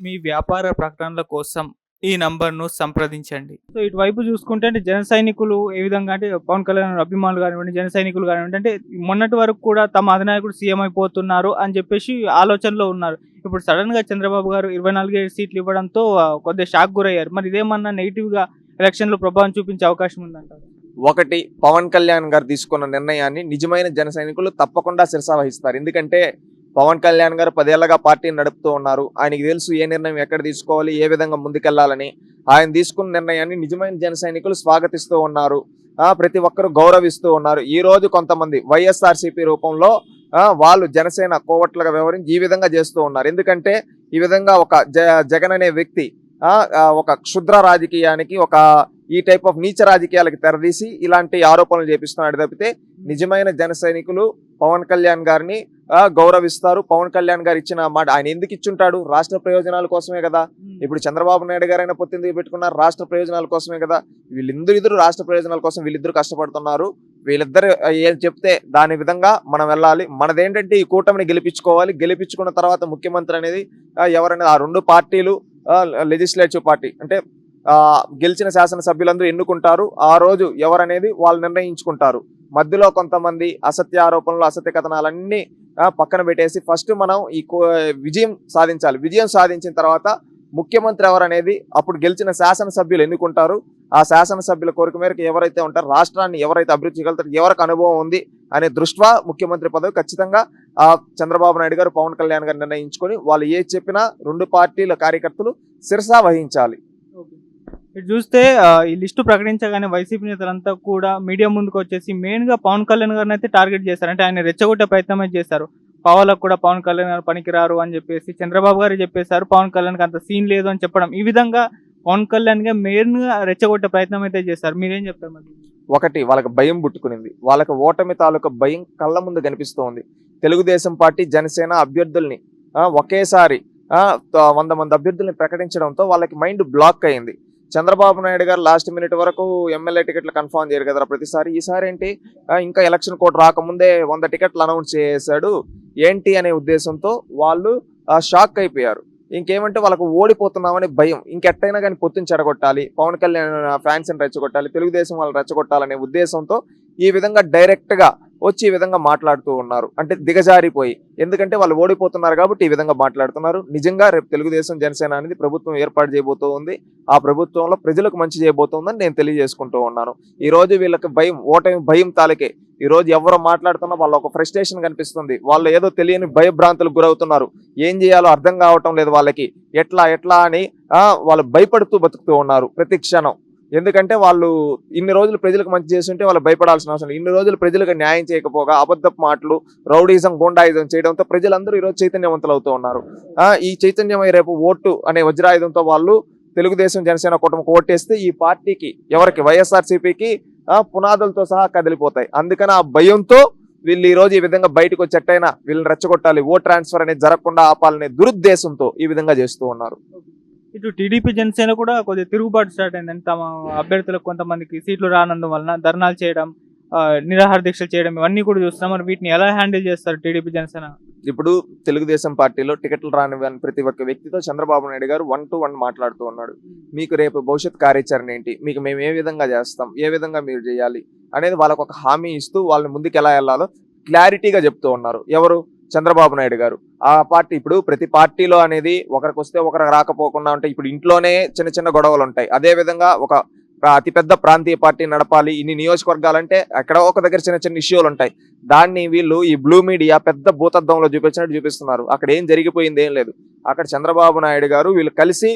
మీ వ్యాపార ప్రకటనల కోసం ఈ నంబర్‌ను సంప్రదించండి. సో, ఇటువైపు చూసుకుంటే అంటే జన సైనికులు ఏ విధంగా అంటే పవన్ కళ్యాణ్ అభిమానులు గానివ్వండి, జన సైనికులు గానివ్వండి, అంటే మొన్నటి వరకు కూడా తమ అధినాయకుడు సీఎం అయిపోతున్నారు అని చెప్పేసి ఆలోచనలో ఉన్నారు. ఇప్పుడు సడెన్‌గా చంద్రబాబు గారు 24 సీట్లు ఇవ్వడంతో కొద్దిగా షాక్ గురయ్యారు. మరి ఇదేమన్నా నెగెటివ్‌గా ఎలక్షన్‌లో ప్రభావం చూపించే అవకాశం ఉందంటారా? ఒకటి పవన్ కళ్యాణ్ గారు తీసుకున్న నిర్ణయాన్ని నిజమైన జన సైనికులు తప్పకుండా శిరసావహిస్తారు. ఎందుకంటే పవన్ కళ్యాణ్ గారు 10 ఏళ్లుగా పార్టీని నడుపుతూ ఉన్నారు. ఆయనకి తెలుసు ఏ నిర్ణయం ఎక్కడ తీసుకోవాలి, ఏ విధంగా ముందుకెళ్లాలని. ఆయన తీసుకున్న నిర్ణయాన్ని నిజమైన జన సైనికులు స్వాగతిస్తూ ఉన్నారు. ప్రతి ఒక్కరు గౌరవిస్తూ ఉన్నారు. ఈ రోజు కొంతమంది వైఎస్ఆర్సీపీ రూపంలో వాళ్ళు జనసేన కోవట్లుగా వ్యవహరించి ఈ విధంగా చేస్తూ ఉన్నారు. ఎందుకంటే ఈ విధంగా ఒక జగన్ అనే వ్యక్తి ఒక క్షుద్ర రాజకీయానికి ఈ టైప్ ఆఫ్ నీచ రాజకీయాలకు తెరదీసి ఇలాంటి ఆరోపణలు చేపిస్తున్నాడు తప్పితే నిజమైన జన సైనికులు పవన్ కళ్యాణ్ గారిని గౌరవిస్తారు. పవన్ కళ్యాణ్ గారు ఇచ్చిన మాట ఆయన ఎందుకు ఇచ్చుంటాడు? రాష్ట్ర ప్రయోజనాల కోసమే కదా. ఇప్పుడు చంద్రబాబు నాయుడు గారైనా పొత్తిందుకు పెట్టుకున్నారు, రాష్ట్ర ప్రయోజనాల కోసమే కదా. వీళ్ళిద్దరు రాష్ట్ర ప్రయోజనాల కోసం వీళ్ళిద్దరు కష్టపడుతున్నారు. వీళ్ళిద్దరు ఏం చెప్తే దాని విధంగా మనం వెళ్ళాలి. మనదేంటంటే ఈ కూటమిని గెలిపించుకోవాలి. గెలిపించుకున్న తర్వాత ముఖ్యమంత్రి అనేది ఎవరనేది ఆ రెండు పార్టీలు లెజిస్లేటివ్ పార్టీ అంటే గెలిచిన శాసనసభ్యులందరూ ఎన్నుకుంటారు. ఆ రోజు ఎవరనేది వాళ్ళు నిర్ణయించుకుంటారు. మధ్యలో కొంతమంది అసత్య ఆరోపణలు, అసత్య కథనాలన్నీ పక్కన పెట్టేసి ఫస్ట్ మనం ఈ విజయం సాధించాలి. విజయం సాధించిన తర్వాత ముఖ్యమంత్రి ఎవరనేది అప్పుడు గెలిచిన శాసనసభ్యులు ఎన్నుకుంటారు. ఆ శాసనసభ్యుల కోరిక మేరకు ఎవరైతే ఉంటారో రాష్ట్రాన్ని ఎవరైతే అభివృద్ధి చేయగలుగుతారో, ఎవరికి అనుభవం ఉంది అనే దృష్ట్యా ముఖ్యమంత్రి పదవి ఖచ్చితంగా చంద్రబాబు నాయుడు గారు, పవన్ కళ్యాణ్ గారు నిర్ణయించుకొని వాళ్ళు ఏ చెప్పినా రెండు పార్టీల కార్యకర్తలు శిరసా వహించాలి. ఇటు చూస్తే ఈ లిస్టు ప్రకటించగానే వైసీపీ నేతలంతా కూడా మీడియా ముందుకు వచ్చేసి మెయిన్‌గా పవన్ కళ్యాణ్ గారిని అయితే టార్గెట్ చేశారు. అంటే ఆయన రెచ్చగొట్టే ప్రయత్నమే చేశారు. పావలకు కూడా పవన్ కళ్యాణ్ గారు పనికిరారు అని చెప్పేసి చంద్రబాబు గారు చెప్పేశారు. పవన్ కళ్యాణ్‌కి అంత సీన్ లేదు అని చెప్పడం. ఈ విధంగా పవన్ కళ్యాణ్‌గా మెయిన్‌గా రెచ్చగొట్టే ప్రయత్నం అయితే చేశారు. మీరేం చెప్తారు మరి? ఒకటి వాళ్ళకి భయం పుట్టుకునింది. వాళ్ళకి ఓటమి తాలూకా భయం కళ్ళ ముందు కనిపిస్తోంది. తెలుగుదేశం పార్టీ, జనసేన అభ్యర్థుల్ని ఒకేసారి 100 మంది అభ్యర్థుల్ని ప్రకటించడంతో వాళ్ళకి మైండ్ బ్లాక్ అయింది. చంద్రబాబు నాయుడు గారు లాస్ట్ మినిట్ వరకు ఎమ్మెల్యే టికెట్లు కన్ఫర్మ్ చేయరు కదా ప్రతిసారి. ఈసారి ఏంటి ఇంకా ఎలక్షన్ కోడ్ రాకముందే 100 టికెట్లు అనౌన్స్ చేశాడు ఏంటి అనే ఉద్దేశంతో వాళ్ళు షాక్ అయిపోయారు. ఇంకేమంటే వాళ్ళకు ఓడిపోతున్నామని భయం. ఇంకెట్టయినా కానీ పొత్తుని చెడగొట్టాలి, పవన్ కళ్యాణ్ ఫ్యాన్స్ని రెచ్చగొట్టాలి, తెలుగుదేశం వాళ్ళు రెచ్చగొట్టాలనే ఉద్దేశంతో ఈ విధంగా డైరెక్ట్గా వచ్చి ఈ విధంగా మాట్లాడుతూ ఉన్నారు. అంటే దిగజారిపోయి, ఎందుకంటే వాళ్ళు ఓడిపోతున్నారు కాబట్టి ఈ విధంగా మాట్లాడుతున్నారు. నిజంగా రేపు తెలుగుదేశం, జనసేన అనేది ప్రభుత్వం ఏర్పాటు చేయబోతూ ఉంది. ఆ ప్రభుత్వంలో ప్రజలకు మంచి చేయబోతుందని నేను తెలియజేసుకుంటూ ఉన్నాను. ఈ రోజు వీళ్ళకి భయం, ఓటమి భయం తాలకే. ఈ రోజు ఎవరు మాట్లాడుతున్నా వాళ్ళ ఒక ఫ్రస్ట్రేషన్ కనిపిస్తుంది. వాళ్ళు ఏదో తెలియని భయభ్రాంతులకు గురవుతున్నారు. ఏం చేయాలో అర్థం కావటం లేదు వాళ్ళకి. ఎట్లా అని వాళ్ళు భయపడుతూ బతుకుతూ ఉన్నారు ప్రతి క్షణం. ఎందుకంటే వాళ్ళు ఇన్ని రోజులు ప్రజలకు మంచి చేస్తుంటే వాళ్ళు భయపడాల్సిన అవసరం లేదు. ఇన్ని రోజులు ప్రజలకు న్యాయం చేయకపోగా అబద్ధపు మాటలు, రౌడీజం, గూండాయిజం చేయడంతో ప్రజలందరూ ఈరోజు చైతన్యవంతులు అవుతూ ఉన్నారు. ఈ చైతన్యమై రేపు ఓటు అనే వజ్రాయుధంతో వాళ్ళు తెలుగుదేశం, జనసేన కూటమికి ఓటేస్తే ఈ పార్టీకి ఎవరికి వైఎస్ఆర్సీపీకి పునాదులతో సహా కదిలిపోతాయి. అందుకని ఆ భయంతో వీళ్ళు ఈ రోజు ఈ విధంగా బయటకు వచ్చేట్టయినా వీళ్ళని రెచ్చగొట్టాలి, ఓట్ ట్రాన్స్ఫర్ అనేది జరగకుండా ఆపాలనే దురుద్దేశంతో ఈ విధంగా చేస్తూ ఉన్నారు. ఇటు టీడీపీ, జనసేన కూడా కొద్దిగా తిరుగుబాటు స్టార్ట్ అయిందండి. తమ అభ్యర్థులకు కొంతమందికి సీట్లు రానందు వలన ధర్నాలు చేయడం, నిరాహార దీక్షలు చేయడం ఇవన్నీ కూడా చూస్తున్నాం. మరి వీటిని ఎలా హ్యాండిల్ చేస్తారు టీడీపీ, జనసేన? ఇప్పుడు తెలుగుదేశం పార్టీలో టికెట్లు రాని ప్రతి ఒక్క వ్యక్తితో చంద్రబాబు నాయుడు గారు 1 to 1 మాట్లాడుతూ ఉన్నాడు. మీకు రేపు భవిష్యత్ కార్యాచరణ ఏంటి, మీకు మేము ఏ విధంగా చేస్తాం, ఏ విధంగా మీరు చేయాలి అనేది వాళ్ళకు ఒక హామీ ఇస్తూ వాళ్ళని ముందుకు ఎలా వెళ్ళాలో క్లారిటీగా చెప్తూ ఉన్నారు. ఎవరు? చంద్రబాబు నాయుడు గారు. ఆ పార్టీ ఇప్పుడు ప్రతి పార్టీలో అనేది ఒకరికి వస్తే ఒకరికి రాకపోకుండా ఉంటాయి. ఇప్పుడు ఇంట్లోనే చిన్న చిన్న గొడవలు ఉంటాయి. అదే విధంగా ఒక అతిపెద్ద ప్రాంతీయ పార్టీ నడపాలి, ఇన్ని నియోజకవర్గాలంటే అక్కడ ఒక దగ్గర చిన్న చిన్న ఇష్యూలు ఉంటాయి. దాన్ని వీళ్ళు ఈ బ్లూ మీడియా పెద్ద భూతద్దంలో చూపించినట్టు చూపిస్తున్నారు. అక్కడ ఏం జరిగిపోయింది ఏం లేదు. అక్కడ చంద్రబాబు నాయుడు గారు వీళ్ళు కలిసి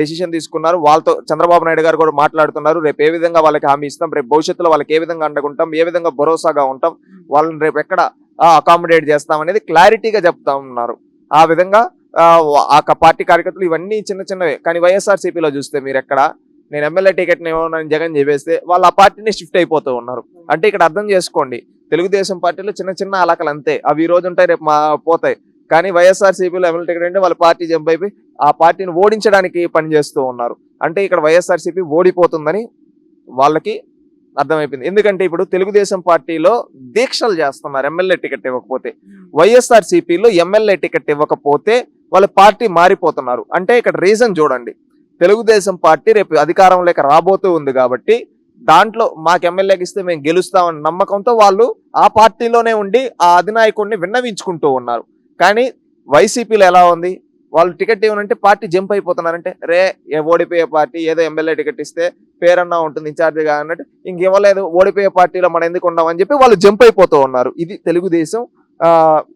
డెసిషన్ తీసుకున్నారు. వాళ్ళతో చంద్రబాబు నాయుడు గారు కూడా మాట్లాడుతున్నారు. రేపు ఏ విధంగా వాళ్ళకి హామీ ఇస్తాం, రేపు భవిష్యత్తులో వాళ్ళకి ఏ విధంగా అండగుంటాం, ఏ విధంగా భరోసాగా ఉంటాం, వాళ్ళని రేపు ఎక్కడ అకామిడేట్ చేస్తాం అనేది క్లారిటీగా చెప్తా ఉన్నారు. ఆ విధంగా ఆ పార్టీ కార్యకర్తలు ఇవన్నీ చిన్న చిన్నవే. కానీ వైఎస్ఆర్సీపీలో చూస్తే మీరు ఎక్కడ నేను ఎమ్మెల్యే టికెట్ని ఏమోనని జగన్ చెప్పేస్తే వాళ్ళు ఆ పార్టీని షిఫ్ట్ అయిపోతూ ఉన్నారు. అంటే ఇక్కడ అర్థం చేసుకోండి, తెలుగుదేశం పార్టీలో చిన్న చిన్న అలకలు అంతే. అవి ఈ రోజు ఉంటాయి, రేపు పోతాయి. కానీ వైఎస్ఆర్సీపీలో ఎమ్మెల్యే టికెట్ అంటే వాళ్ళ పార్టీ జంప్ అయిపోయి ఆ పార్టీని ఓడించడానికి పనిచేస్తూ ఉన్నారు. అంటే ఇక్కడ వైఎస్ఆర్సీపీ ఓడిపోతుందని వాళ్ళకి అర్థమైపోయింది. ఎందుకంటే ఇప్పుడు తెలుగుదేశం పార్టీలో దీక్షలు చేస్తున్నారు ఎమ్మెల్యే టికెట్ ఇవ్వకపోతే. వైఎస్ఆర్సీపీలో ఎమ్మెల్యే టికెట్ ఇవ్వకపోతే వాళ్ళ పార్టీ మారిపోతున్నారు. అంటే ఇక్కడ రీజన్ చూడండి. తెలుగుదేశం పార్టీ రేపు అధికారంలోకి రాబోతూ ఉంది కాబట్టి దాంట్లో మాకు ఎమ్మెల్యేకి ఇస్తే మేము గెలుస్తామన్న నమ్మకంతో వాళ్ళు ఆ పార్టీలోనే ఉండి ఆ అధినాయకుడిని విన్నవించుకుంటూ ఉన్నారు. కానీ వైసీపీలో ఎలా ఉంది, వాళ్ళు టికెట్ ఇవ్వనంటే పార్టీ జంప్ అయిపోతున్నారంటే ఓడిపోయే పార్టీ ఏదో ఎమ్మెల్యే టికెట్ ఇస్తే పేరన్నా ఉంటుంది ఇన్ఛార్జిగా అన్నట్టు ఇంక ఇవ్వలేదు, ఓడిపోయే పార్టీలో మనం ఎందుకు ఉన్నామని చెప్పి వాళ్ళు జంప్ అయిపోతూ ఉన్నారు. ఇది తెలుగుదేశం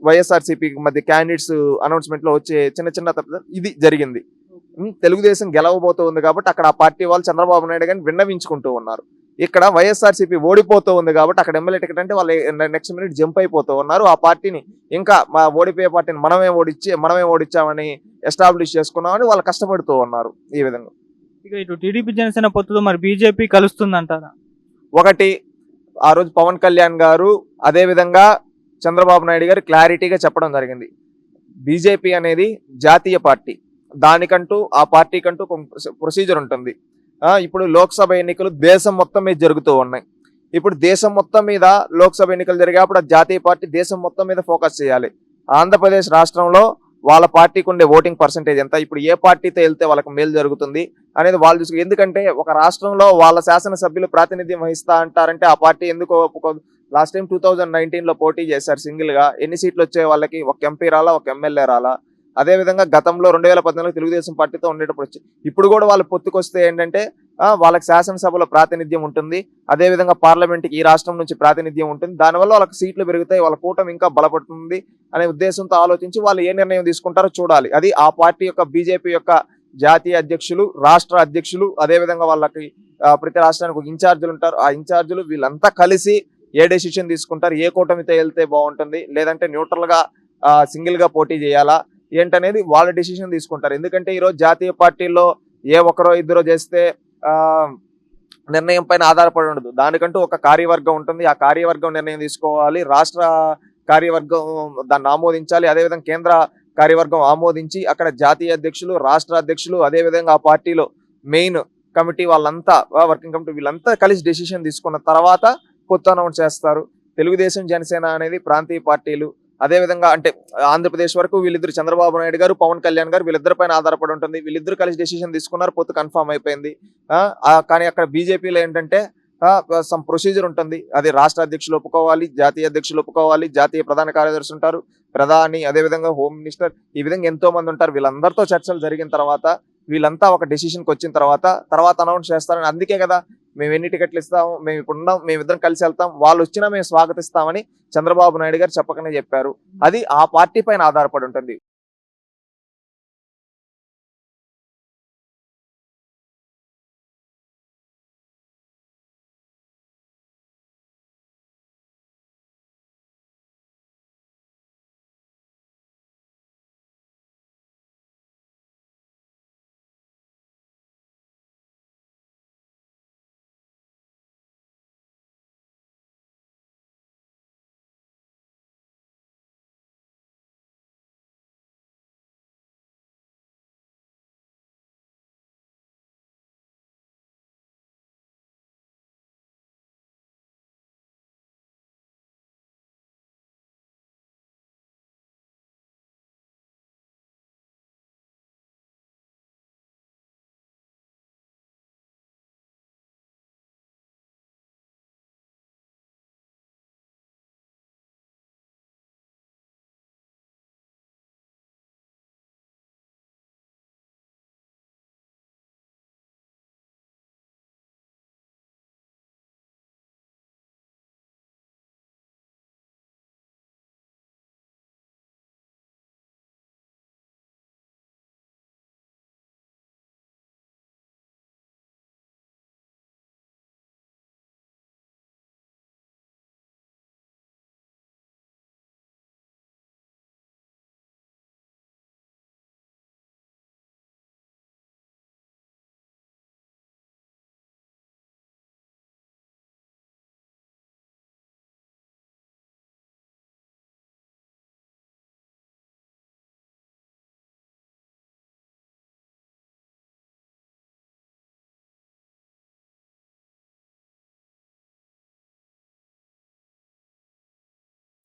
వైఎస్ఆర్సీపీ మధ్య క్యాండిడేట్స్ అనౌన్స్మెంట్ లో వచ్చే చిన్న చిన్న తప్పు ఇది జరిగింది. తెలుగుదేశం గెలవబోతూ ఉంది కాబట్టి అక్కడ ఆ పార్టీ వాళ్ళు చంద్రబాబు నాయుడు గారిని విన్నవించుకుంటూ ఉన్నారు. ఇక్కడ వైఎస్ఆర్సీపీ ఓడిపోతూ ఉంది కాబట్టి అక్కడ ఎమ్మెల్యే టికెట్ అంటే వాళ్ళు నెక్స్ట్ మినిట్ జంప్ అయిపోతూ ఉన్నారు. ఆ పార్టీని ఇంకా మా ఓడిపోయే పార్టీని మనమే ఓడించామని ఎస్టాబ్లిష్ చేసుకున్నామని వాళ్ళు కష్టపడుతూ ఉన్నారు. ఈ విధంగా ఇక ఇటు టీడీపీ జనసేన పొత్తులో మరి బీజేపీ కలుస్తుంది అంటారా? ఒకటి ఆ రోజు పవన్ కళ్యాణ్ గారు అదే విధంగా చంద్రబాబు నాయుడు గారు క్లారిటీగా చెప్పడం జరిగింది. బీజేపీ అనేది జాతీయ పార్టీ, దానికంటూ ఆ పార్టీకంటూ ప్రొసీజర్ ఉంటుంది. ఇప్పుడు లోక్సభ ఎన్నికలు దేశం మొత్తం మీద జరుగుతూ ఉన్నాయి. ఇప్పుడు దేశం మొత్తం మీద లోక్సభ ఎన్నికలు జరిగేప్పుడు జాతీయ పార్టీ దేశం మొత్తం మీద ఫోకస్ చేయాలి. ఆంధ్రప్రదేశ్ రాష్ట్రంలో వాళ్ళ పార్టీకి ఉండే ఓటింగ్ పర్సెంటేజ్ ఎంత, ఇప్పుడు ఏ పార్టీతో వెళ్తే వాళ్ళకి మేలు జరుగుతుంది అనేది వాళ్ళు చూసుకో. ఎందుకంటే ఒక రాష్ట్రంలో వాళ్ళ శాసనసభ్యులు ప్రాతినిధ్యం వహిస్తా అంటారంటే ఆ పార్టీ ఎందుకు ఒప్పుకోదు. లాస్ట్ టైం 2019లో పోటీ చేశారు సింగిల్ గా, ఎన్ని సీట్లు వచ్చే వాళ్ళకి, ఒక ఎంపీ రాలా, ఒక ఎమ్మెల్యే రాలా. అదే విధంగా గతంలో 2014 తెలుగుదేశం పార్టీతో ఉండేటప్పుడు వచ్చి ఇప్పుడు కూడా వాళ్ళు పొత్తుకొస్తే ఏంటంటే వాళ్ళకి శాసనసభలో ప్రాతినిధ్యం ఉంటుంది, అదే విధంగా పార్లమెంట్కి ఈ రాష్ట్రం నుంచి ప్రాతినిధ్యం ఉంటుంది, దానివల్ల వాళ్ళకి సీట్లు పెరుగుతాయి, వాళ్ళ కూటమి ఇంకా బలపడుతుంది అనే ఉద్దేశంతో ఆలోచించి వాళ్ళు ఏ నిర్ణయం తీసుకుంటారో చూడాలి. అది ఆ పార్టీ యొక్క బీజేపీ యొక్క జాతీయ అధ్యక్షులు, రాష్ట్ర అధ్యక్షులు, అదే విధంగా వాళ్ళకి ప్రతి రాష్ట్రానికి ఒక ఇన్ఛార్జీలు ఉంటారు. ఆ ఇన్ఛార్జీలు వీళ్ళంతా కలిసి ఏ డెసిషన్ తీసుకుంటారు, ఏ కూటమితో వెళ్తే బాగుంటుంది, లేదంటే న్యూట్రల్ గా సింగిల్ గా పోటీ చేయాలా ఏంటనేది వాళ్ళ డెసిషన్ తీసుకుంటారు. ఎందుకంటే ఈరోజు జాతీయ పార్టీల్లో ఏ ఒక్కరో ఇద్దరో చేస్తే నిర్ణయం పైన ఆధారపడి ఉండదు. దానికంటూ ఒక కార్యవర్గం ఉంటుంది. ఆ కార్యవర్గం నిర్ణయం తీసుకోవాలి, రాష్ట్ర కార్యవర్గం దాన్ని ఆమోదించాలి, అదేవిధంగా కేంద్ర కార్యవర్గం ఆమోదించి అక్కడ జాతీయ అధ్యక్షులు, రాష్ట్ర అధ్యక్షులు, అదేవిధంగా ఆ పార్టీలో మెయిన్ కమిటీ వాళ్ళంతా వర్కింగ్ కమిటీ వీళ్ళంతా కలిసి డెసిషన్ తీసుకున్న తర్వాత పొత్తు అనౌన్స్ చేస్తారు. తెలుగుదేశం జనసేన అనేది ప్రాంతీయ పార్టీలు, అదేవిధంగా అంటే ఆంధ్రప్రదేశ్ వరకు వీళ్ళిద్దరు చంద్రబాబు నాయుడు గారు, పవన్ కళ్యాణ్ గారు వీళ్ళిద్దరి పైన ఆధారపడి ఉంటుంది. వీళ్ళిద్దరు కలిసి డెసిషన్ తీసుకున్నారు, పొత్తు కన్ఫర్మ్ అయిపోయింది. కానీ అక్కడ బీజేపీలో ఏంటంటే సమ్ ప్రొసీజర్ ఉంటుంది. అది రాష్ట్ర అధ్యక్షులు ఒప్పుకోవాలి, జాతీయ అధ్యక్షులు ఒప్పుకోవాలి, జాతీయ ప్రధాన కార్యదర్శి ఉంటారు, ప్రధాని, అదేవిధంగా హోమ్ మినిస్టర్, ఈ విధంగా ఎంతో మంది ఉంటారు. వీళ్ళందరితో చర్చలు జరిగిన తర్వాత వీళ్ళంతా ఒక డెసిషన్కి వచ్చిన తర్వాత అనౌన్స్ చేస్తారని. అందుకే కదా మేము ఎన్ని టికెట్లు ఇస్తాము, మేము ఇప్పుడు ఉన్నాం, మేమిద్దరం కలిసి వెళ్తాం, వాళ్ళు వచ్చినా మేము స్వాగతిస్తామని చంద్రబాబు నాయుడు గారు చెప్పకనే చెప్పారు. అది ఆ పార్టీ పైన ఆధారపడి ఉంటుంది.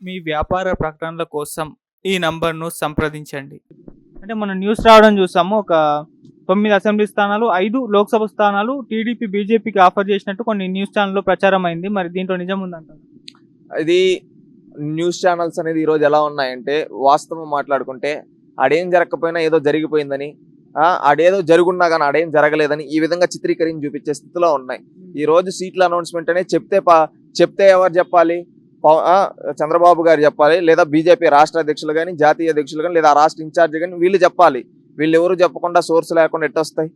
మీ వ్యాపార ప్రకటనల కోసం ఈ నంబర్ను సంప్రదించండి. అంటే మనం న్యూస్ రావడం చూసాము. ఒక 9 అసెంబ్లీ స్థానాలు, 5 లోక్సభ స్థానాలు టీడీపీ బీజేపీకి ఆఫర్ చేసినట్టు కొన్ని న్యూస్ ఛానల్లో ప్రచారం అయింది. మరి దీంట్లో నిజం ఉందంటారు? ఇది న్యూస్ ఛానల్స్ అనేది ఈరోజు ఎలా ఉన్నాయంటే, వాస్తవం మాట్లాడుకుంటే ఆడేం జరగకపోయినా ఏదో జరిగిపోయిందని, ఆడేదో జరుగున్నా కానీ ఆడేం జరగలేదని ఈ విధంగా చిత్రీకరించి చూపించే స్థితిలో ఉన్నాయి. ఈ రోజు సీట్ల అనౌన్స్మెంట్ అనేది చెప్తే ఎవరు చెప్పాలి? చంద్రబాబు గారు చెప్పాలి, లేదా బీజేపీ రాష్ట్ర అధ్యక్షులు కానీ, జాతీయ అధ్యక్షులు కానీ, లేదా రాష్ట్ర ఇన్ఛార్జ్ కానీ వీళ్ళు చెప్పాలి. వీళ్ళు ఎవరు చెప్పకుండా సోర్స్ లేకుండా ఎట్టొస్తాయి?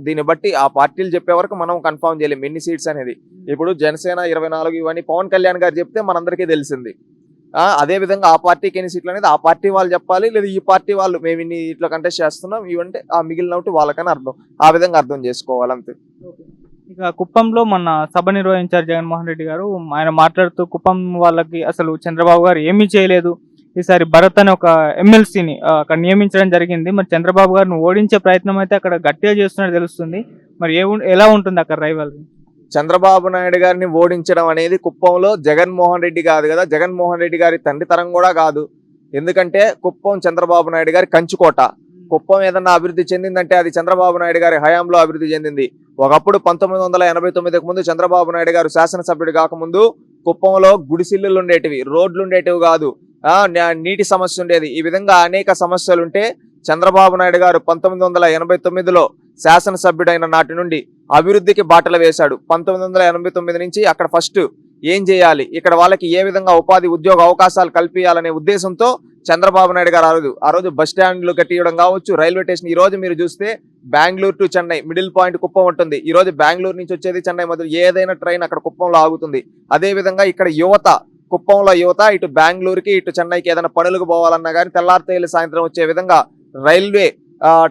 దీన్ని బట్టి ఆ పార్టీలు చెప్పే వరకు మనం కన్ఫర్మ్ చేయలేము ఎన్ని సీట్స్ అనేది. ఇప్పుడు జనసేన 24 ఇవన్నీ పవన్ కళ్యాణ్ గారు చెప్తే మనందరికీ తెలిసింది. అదే విధంగా ఆ పార్టీకి ఎన్ని సీట్లు అనేది ఆ పార్టీ వాళ్ళు చెప్పాలి, లేదా ఈ పార్టీ వాళ్ళు మేము ఇన్ని ఇట్లా కంటెస్ట్ చేస్తున్నాం ఇవంటే ఆ మిగిలినట్టు వాళ్ళకని అర్థం, ఆ విధంగా అర్థం చేసుకోవాలి అంతే. ఇక కుప్పంలో మొన్న సభ నిర్వహించారు జగన్మోహన్ రెడ్డి గారు. ఆయన మాట్లాడుతూ కుప్పం వాళ్ళకి అసలు చంద్రబాబు గారు ఏమీ చేయలేదు, ఈసారి భరత్ అని ఒక ఎమ్మెల్సీని అక్కడ నియమించడం జరిగింది. మరి చంద్రబాబు గారిని ఓడించే ప్రయత్నం అయితే అక్కడ గట్టిగా చేస్తున్నట్టు తెలుస్తుంది. మరి ఎలా ఉంటుంది అక్కడ రైవల్రీ? చంద్రబాబు నాయుడు గారిని ఓడించడం అనేది కుప్పంలో జగన్మోహన్ రెడ్డి కాదు కదా, జగన్మోహన్ రెడ్డి గారి తండ్రి తరం కూడా కాదు. ఎందుకంటే కుప్పం చంద్రబాబు నాయుడు గారి కంచుకోట. కుప్పం ఏదన్నా అభివృద్ధి చెందిందంటే అది చంద్రబాబు నాయుడు గారి హయాంలో అభివృద్ధి చెందింది. ఒకప్పుడు 1989కు ముందు చంద్రబాబు నాయుడు గారు శాసనసభ్యుడు కాకముందు కుప్పంలో గుడిసిల్లులు ఉండేటివి, రోడ్లు ఉండేటివి కాదు, నీటి సమస్య ఉండేది. ఈ విధంగా అనేక సమస్యలుంటే చంద్రబాబు నాయుడు గారు 1989లో శాసనసభ్యుడైన నాటి నుండి అభివృద్ధికి బాటలు వేశాడు. 1989 నుంచి అక్కడ ఫస్ట్ ఏం చేయాలి, ఇక్కడ వాళ్ళకి ఏ విధంగా ఉపాధి ఉద్యోగ అవకాశాలు కల్పించాలనే ఉద్దేశంతో చంద్రబాబు నాయుడు గారు ఆ రోజు బస్ స్టాండ్లు కట్టియడం కావచ్చు, రైల్వే స్టేషన్. ఈ రోజు మీరు చూస్తే Bengaluru to Chennai middle point Kuppam ఉంటుంది. ఈ రోజు బెంగళూరు నుంచి వచ్చేది చెన్నై మధ్య ఏదైనా ట్రైన్ అక్కడ కుప్పంలో ఆగుతుంది. అదే విధంగా ఇక్కడ యువత, కుప్పంలో యువత ఇటు బెంగళూరుకి ఇటు చెన్నైకి ఏదైనా పనులకు పోవాలన్నా కానీ తెల్లారితే సాయంత్రం వచ్చే విధంగా రైల్వే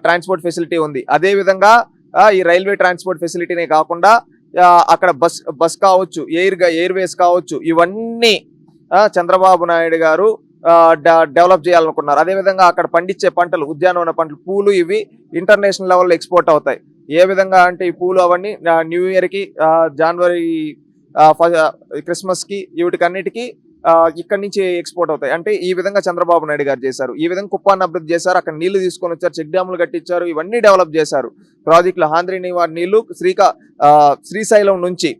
ట్రాన్స్పోర్ట్ ఫెసిలిటీ ఉంది. అదే విధంగా ఈ రైల్వే ట్రాన్స్పోర్ట్ ఫెసిలిటీనే కాకుండా అక్కడ బస్ కావచ్చు, ఎయిర్వేస్ కావచ్చు, ఇవన్నీ చంద్రబాబు నాయుడు గారు డెవలప్ చేయాలనుకున్నారు. అదేవిధంగా అక్కడ పండించే పంటలు, ఉద్యానవన పంటలు, పూలు, ఇవి ఇంటర్నేషనల్ లెవెల్లో ఎక్స్పోర్ట్ అవుతాయి. ఏ విధంగా అంటే ఈ పూలు అవన్నీ న్యూ ఇయర్కి, జనవరి క్రిస్మస్కి, వీటికన్నిటికీ ఇక్కడి నుంచి ఎక్స్పోర్ట్ అవుతాయి. అంటే ఈ విధంగా చంద్రబాబు నాయుడు గారు చేశారు. ఈ విధంగా కుప్పాన్ని అభివృద్ధి చేశారు, అక్కడ నీళ్లు తీసుకొని వచ్చారు, చెక్ డ్యాములు కట్టించారు, ఇవన్నీ డెవలప్ చేశారు. ప్రాజెక్టులు ఆంధ్రీ నీవార్ నీళ్లు శ్రీశైలం నుంచి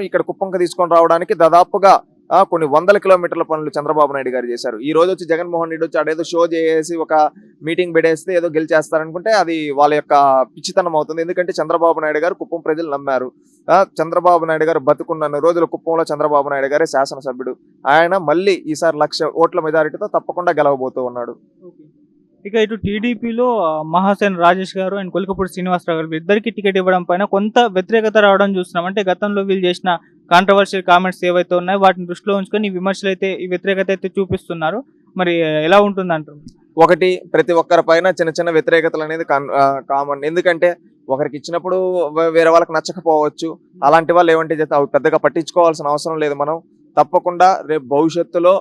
ఇక్కడ కుప్పంకి తీసుకొని రావడానికి దాదాపుగా కొన్ని 100 కిలోమీటర్ల పనులు చంద్రబాబు నాయుడు గారు చేశారు. ఈ రోజు వచ్చి జగన్మోహన్ రెడ్డి వచ్చి అదేదో షో చేసి ఒక మీటింగ్ పెట్టేస్తే ఏదో గెలిచేస్తారనుకుంటే అది వాళ్ళ యొక్క పిచ్చితనం అవుతుంది. ఎందుకంటే చంద్రబాబు నాయుడు గారు కుప్పం ప్రజలు నమ్మారు. చంద్రబాబు నాయుడు గారు బతుకున్న రోజుల కుప్పంలో చంద్రబాబు నాయుడు గారే శాసనసభ్యుడు. ఆయన మళ్ళీ ఈసారి 1,00,000 ఓట్ల మెజారిటీతో తప్పకుండా గెలవబోతూ ఉన్నాడు. ఇక ఇటు టీడీపీలో మహాసేన రాజేష్ గారు అండ్ కొలికపూడి శ్రీనివాసరావు గారు ఇద్దరికి టికెట్ ఇవ్వడం పైన కొంత వ్యతిరేకత రావడం చూస్తున్నాం. అంటే గతంలో వీళ్ళు చేసిన కాంట్రవర్షియల్ కామెంట్స్ ఏవైతే ఉన్నాయో వాటిని దృష్టిలో ఉంచుకొని విమర్శలు అయితే, ఈ వ్యతిరేకత అయితే చూపిస్తున్నారు. మరి ఎలా ఉంటుంది అంటారు? ఒకటి, ప్రతి ఒక్కరి పైన చిన్న చిన్న వ్యతిరేకతలు అనేది కామన్. ఎందుకంటే ఒకరికి ఇచ్చినప్పుడు వేరే వాళ్ళకి నచ్చకపోవచ్చు. అలాంటి వాళ్ళు ఏమంటే అవి పెద్దగా పట్టించుకోవాల్సిన అవసరం లేదు. మనం తప్పకుండా రేపు భవిష్యత్తులో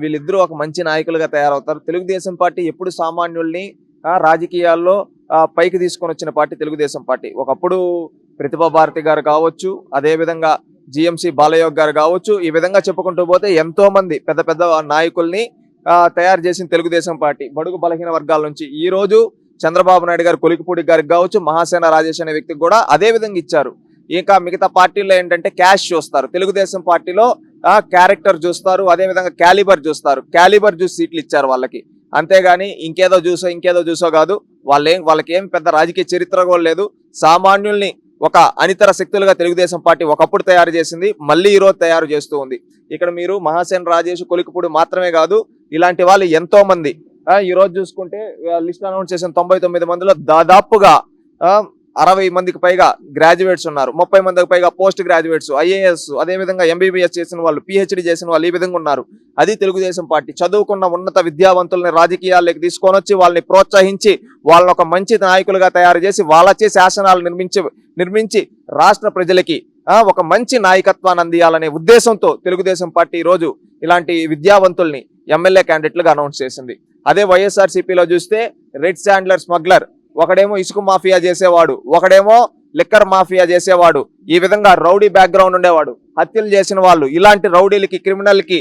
వీళ్ళిద్దరూ ఒక మంచి నాయకులుగా తయారవుతారు. తెలుగుదేశం పార్టీ ఎప్పుడు సామాన్యుల్ని రాజకీయాల్లో పైకి తీసుకొని వచ్చిన పార్టీ తెలుగుదేశం పార్టీ. ఒకప్పుడు ప్రతిభా భారతి గారు కావచ్చు, అదేవిధంగా జిఎంసి బాలయోగ్ గారు కావచ్చు, ఈ విధంగా చెప్పుకుంటూ పోతే ఎంతో మంది పెద్ద పెద్ద నాయకుల్ని తయారు చేసిన తెలుగుదేశం పార్టీ బడుగు బలహీన వర్గాల నుంచి. ఈ రోజు చంద్రబాబు నాయుడు గారు కొలికపూడి గారికి కావచ్చు, మహాసేన రాజేష్ అనే వ్యక్తికి కూడా అదే విధంగా ఇచ్చారు. ఇంకా మిగతా పార్టీల్లో ఏంటంటే క్యాష్ చూస్తారు, తెలుగుదేశం పార్టీలో క్యారెక్టర్ చూస్తారు, అదేవిధంగా క్యాలిబర్ చూస్తారు. క్యాలిబర్ చూసి సీట్లు ఇచ్చారు వాళ్ళకి, అంతేగాని ఇంకేదో చూసో కాదు. వాళ్ళకి ఏం పెద్ద రాజకీయ చరిత్ర కూడా లేదు. సామాన్యుల్ని ఒక అనితర శక్తులుగా తెలుగుదేశం పార్టీ ఒకప్పుడు తయారు చేసింది, మళ్ళీ ఈరోజు తయారు చేస్తూ ఉంది. ఇక్కడ మీరు మహాసేన రాజేష్, కొలికపూడి మాత్రమే కాదు, ఇలాంటి వాళ్ళు ఎంతో మంది. ఈ రోజు చూసుకుంటే లిస్ట్ అనౌన్స్ చేసిన 99 మందిలో దాదాపుగా 60 మందికి పైగా గ్రాడ్యుయేట్స్ ఉన్నారు, 30 మందికి పైగా పోస్ట్ గ్రాడ్యుయేట్స్, ఐఏఎస్, అదేవిధంగా ఎంబీబీఎస్ చేసిన వాళ్ళు, పిహెచ్డి చేసిన వాళ్ళు, ఈ విధంగా ఉన్నారు. అది తెలుగుదేశం పార్టీ. చదువుకున్న ఉన్నత విద్యావంతుల్ని రాజకీయాల్లోకి తీసుకొని వచ్చి వాళ్ళని ప్రోత్సహించి వాళ్ళని ఒక మంచి నాయకులుగా తయారు చేసి వాళ్ళచే శాసనాలు నిర్మించి రాష్ట్ర ప్రజలకి ఒక మంచి నాయకత్వాన్ని అందియాలనే ఉద్దేశంతో తెలుగుదేశం పార్టీ ఈరోజు ఇలాంటి విద్యావంతుల్ని ఎమ్మెల్యే క్యాండిడేట్లుగా అనౌన్స్ చేసింది. అదే వైఎస్ఆర్సీపీలో చూస్తే రెడ్ శాండ్లర్ స్మగ్లర్, ఒకడేమో ఇసుక మాఫియా చేసేవాడు, ఒకడేమో లిక్కర్ మాఫియా చేసేవాడు, ఈ విధంగా రౌడీ బ్యాక్గ్రౌండ్ ఉండేవాడు, హత్యలు చేసిన వాళ్ళు, ఇలాంటి రౌడీలకి క్రిమినల్కి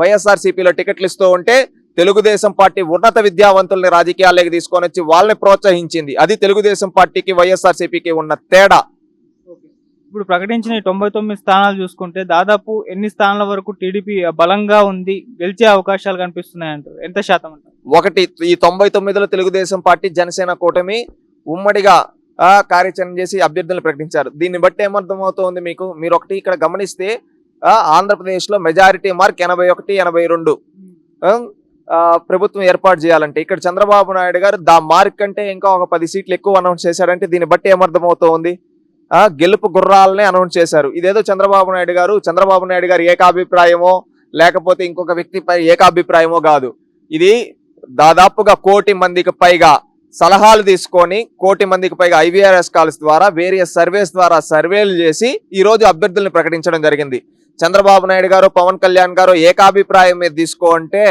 వైఎస్ఆర్సీపీలో టికెట్లు ఇస్తూ ఉంటే తెలుగుదేశం పార్టీ ఉన్నత విద్యావంతుల్ని రాజకీయాల్లోకి తీసుకొని వచ్చి వాళ్ళని ప్రోత్సహించింది. అది తెలుగుదేశం పార్టీకి వైఎస్ఆర్సీపీకి ఉన్న తేడా. ఇప్పుడు ప్రకటించిన ఈ 99 స్థానాలు చూసుకుంటే దాదాపు ఎన్ని స్థానాల వరకు టీడీపీ బలంగా ఉంది, గెలిచే అవకాశాలు కనిపిస్తున్నాయి అంటారు? ఎంత శాతం అంటారు? ఒకటి, ఈ 99లో తెలుగుదేశం పార్టీ జనసేన కూటమి ఉమ్మడిగా కార్యాచరణ చేసి అభ్యర్థులను ప్రకటించారు. దీన్ని బట్టి ఏమర్థమవుతోంది మీకు? మీరు ఒకటి ఇక్కడ గమనిస్తే ఆంధ్రప్రదేశ్ లో మెజారిటీ మార్క్ 81, 82 ప్రభుత్వం ఏర్పాటు చేయాలంటే ఇక్కడ చంద్రబాబు నాయుడు గారు మార్క్ కంటే ఇంకా ఒక 10 సీట్లు ఎక్కువ అనౌన్స్ చేశారంటే దీన్ని బట్టి ఏమర్థమవుతోంది? గెలుపు గుర్రాలనే అనౌన్స్ చేశారు. ఇదేదో చంద్రబాబు నాయుడు గారు ఏకాభిప్రాయమో లేకపోతే ఇంకొక వ్యక్తిపై ఏకాభిప్రాయమో కాదు. ఇది దాదాపుగా 1 కోటి మందికి పైగా సలహాలు తీసుకొని 1 కోటి మందికి పైగా ఐవీఆర్ఎస్ కాల్స్ ద్వారా వేరియస్ సర్వేస్ ద్వారా సర్వేలు చేసి ఈ రోజు అభ్యర్థుల్ని ప్రకటించడం జరిగింది. చంద్రబాబు నాయుడు గారు, పవన్ కళ్యాణ్ గారు ఏకాభిప్రాయం మీద తీసుకోంటే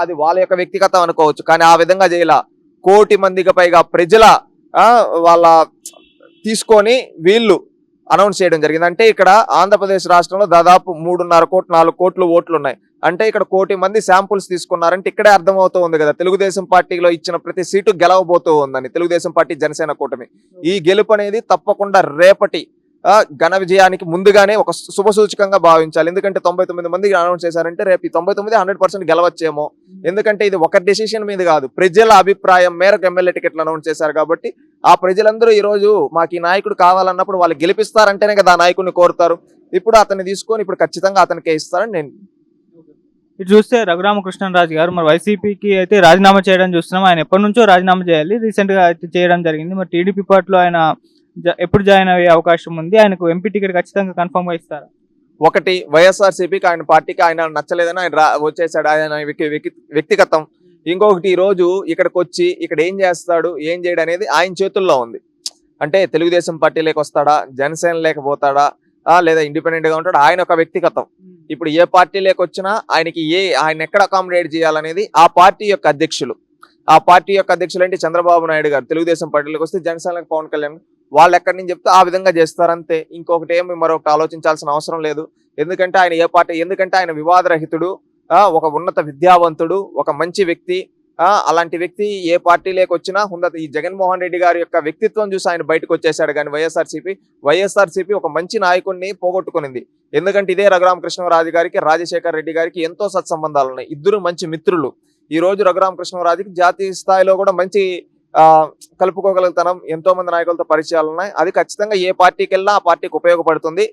అది వాళ్ళ యొక్క వ్యక్తిగతం అనుకోవచ్చు, కానీ ఆ విధంగా చేయాల. 1 కోటి మందికి పైగా ప్రజల వాళ్ళ తీసుకొని వీళ్ళు అనౌన్స్ చేయడం జరిగింది. అంటే ఇక్కడ ఆంధ్రప్రదేశ్ రాష్ట్రంలో దాదాపు 3.5 కోట్లు 4 కోట్లు ఓట్లు ఉన్నాయి. అంటే ఇక్కడ 1 కోటి మంది శాంపుల్స్ తీసుకున్నారంటే ఇక్కడే అర్థమవుతూ ఉంది కదా తెలుగుదేశం పార్టీలో ఇచ్చిన ప్రతి సీటు గెలవబోతూ ఉందని తెలుగుదేశం పార్టీ జనసేన కూటమి. ఈ గెలుపు అనేది తప్పకుండా రేపటి ఘన విజయానికి ముందుగానే ఒక శుభ సూచకంగా భావించాలి. ఎందుకంటే 99 మందికి అనౌన్స్ చేశారంటే రేపు ఈ 99 100% గెలవచ్చేమో. ఎందుకంటే ఇది ఒక డెసిషన్ మీద కాదు, ప్రజల అభిప్రాయం మేరకు ఎమ్మెల్యే టికెట్లు అనౌన్స్ చేశారు. కాబట్టి ఆ ప్రజలందరూ ఈ రోజు మాకు ఈ నాయకుడు కావాలన్నప్పుడు వాళ్ళు గెలిపిస్తారంటేనే కదా ఆ నాయకుడిని కోరుతారు. ఇప్పుడు అతన్ని తీసుకొని ఇప్పుడు ఖచ్చితంగా అతనికే ఇస్తారని నేను. ఇటు చూస్తే రఘురామకృష్ణరాజు గారు మరి వైసీపీకి అయితే రాజీనామా చేయడం చూస్తున్నాం. ఆయన ఎప్పటి నుంచో రాజీనామా చేయాలి, రీసెంట్ గా అయితే చేయడం జరిగింది. మరి టీడీపీ పార్టీలో ఆయన ఎప్పుడు జాయిన్ అయ్యే అవకాశం ఉంది? ఆయనకు ఎంపీ టికెట్ ఖచ్చితంగా కన్ఫర్మ్ గా ఇస్తారా? ఒకటి, వైఎస్ఆర్సీపీకి ఆయన పార్టీకి ఆయన నచ్చలేదని ఆయన వచ్చేసాడు, ఆయన వ్యక్తిగతం. ఇంకొకటి, ఈ రోజు ఇక్కడికి వచ్చి ఇక్కడ ఏం చేస్తాడు ఏం చేయడు అనేది ఆయన చేతుల్లో ఉంది. అంటే తెలుగుదేశం పార్టీలోకి వస్తాడా, జనసేన లేకపోతాడా, లేదా ఇండిపెండెంట్ గా ఉంటాడు, ఆయన ఒక వ్యక్తిగతం. ఇప్పుడు ఏ పార్టీలోకి వచ్చినా ఆయన ఎక్కడ అకామిడేట్ చేయాలనేది ఆ పార్టీ యొక్క అధ్యక్షులు అంటే చంద్రబాబు నాయుడు గారు తెలుగుదేశం పార్టీలోకి వస్తే, జనసేనకు పవన్ కళ్యాణ్ వాళ్ళు ఎక్కడి నుంచి చెప్తే ఆ విధంగా చేస్తారంతే. ఇంకొకటి ఏమి మరొకటి ఆలోచించాల్సిన అవసరం లేదు. ఎందుకంటే ఆయన వివాదరహితుడు, ఒక ఉన్నత విద్యావంతుడు, ఒక మంచి వ్యక్తి. అలాంటి వ్యక్తి ఏ పార్టీలోకి వచ్చినా ఈ జగన్మోహన్ రెడ్డి గారి యొక్క వ్యక్తిత్వం చూసి ఆయన బయటకు వచ్చేసాడు. కానీ వైఎస్ఆర్సీపీ ఒక మంచి నాయకుడిని పోగొట్టుకునింది. ఎందుకంటే ఇదే రఘురామకృష్ణరాజు గారికి, రాజశేఖర్ రెడ్డి గారికి ఎంతో సత్సంబంధాలు ఉన్నాయి. ఇద్దరు మంచి మిత్రులు. ఈ రోజు రఘురామకృష్ణరాజుకి జాతీయ స్థాయిలో కూడా మంచి కలుపుకోగలుగుతాం, ఎంతో మంది నాయకులతో పరిచయాలు ఉన్నాయి. అది ఖచ్చితంగా ఏ పార్టీకి వెళ్ళినా ఆ పార్టీకి ఉపయోగపడుతుంది.